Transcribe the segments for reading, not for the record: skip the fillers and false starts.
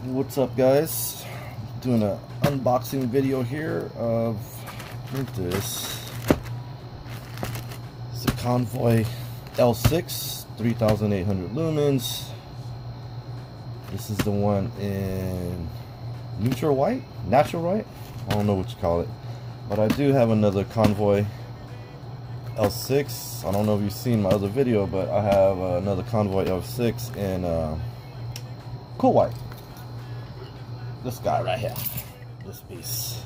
What's up, guys? Doing an unboxing video here of this. It's a Convoy L6 3800 lumens. This is the one in natural white. I don't know what you call it, but I do have another Convoy L6. I don't know if you've seen my other video, but I have another Convoy L6 in cool white. This guy right here. This beast.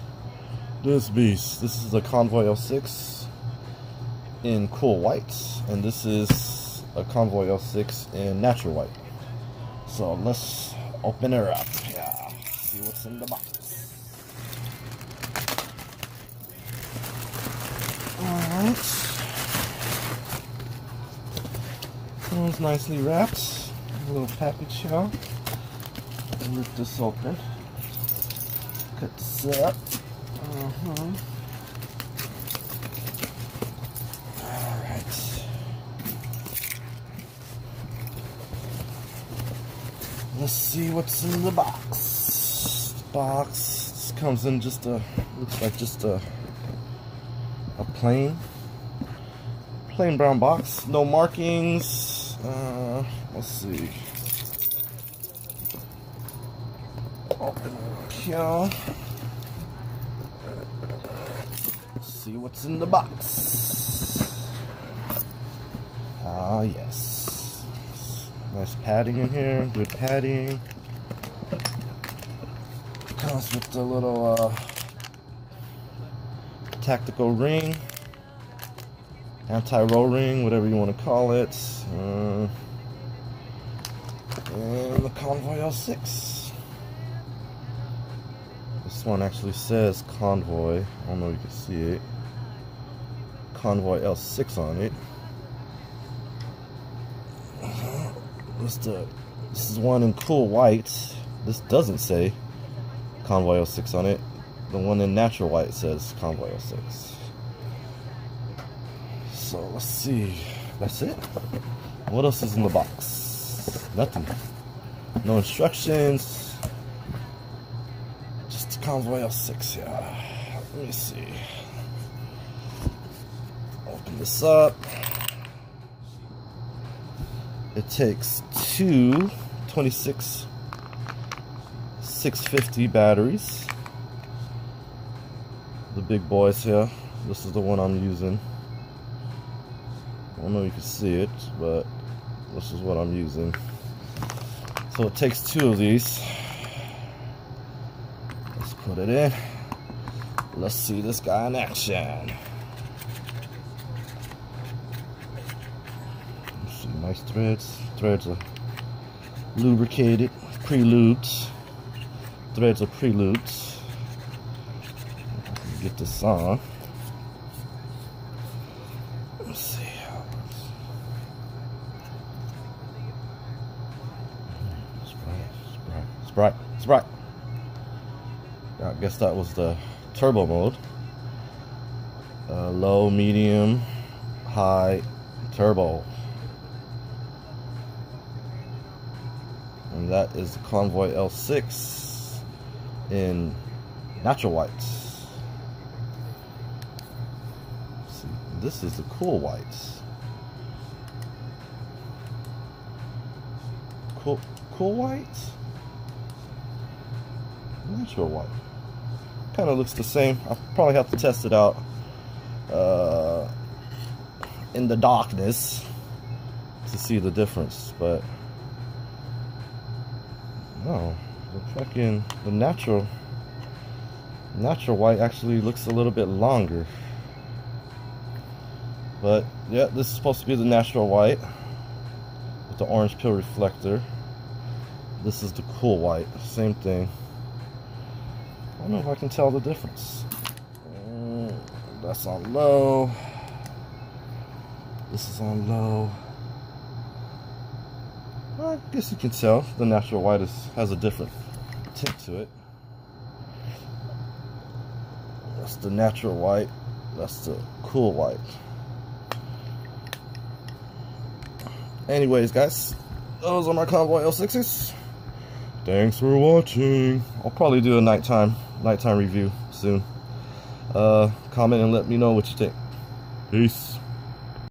This is the Convoy L6 in cool white, and this is a Convoy L6 in natural white. So let's open her up. Yeah, see what's in the box. Alright. It's nicely wrapped. A little package here. Rip this open. Cut this up. Alright. Let's see what's in the box. The box this comes in just a, looks like just a plain brown box. No markings. Let's see. Open up here. Let's see what's in the box. Ah, yes. Nice padding in here. Good padding. Comes with the little tactical ring. Anti-roll ring, whatever you want to call it. And the Convoy L6. This one actually says Convoy. I don't know if you can see it. Convoy L6 on it. This is one in cool white. This doesn't say Convoy L6 on it. The one in natural white says Convoy L6. So let's see. That's it. What else is in the box? Nothing. No instructions. Convoy L6 here. Let me see. Open this up. It takes two 26-650 batteries. The big boys here. This is the one I'm using. I don't know if you can see it, but this is what I'm using. So it takes two of these. Put it in. Let's see this guy in action. Let's see, nice threads. Threads are lubricated, pre-lubed. Threads are pre-lubed. Get this on. Let's see. It's bright. I guess that was the turbo mode. Low, medium, high, turbo. And that is the Convoy L6 in natural white. See, this is the cool white. Cool white? Natural white. Kind of looks the same. I'll probably have to test it out in the darkness to see the difference, but no, the natural white actually looks a little bit longer. But yeah, this is supposed to be the natural white with the orange peel reflector. This is the cool white, same thing. I don't know if I can tell the difference. That's on low. This is on low. I guess you can tell the natural white has a different tint to it. That's the natural white. That's the cool white. Anyways, guys, those are my Convoy L6s. Thanks for watching. I'll probably do a nighttime review soon. Comment and let me know what you think. Peace.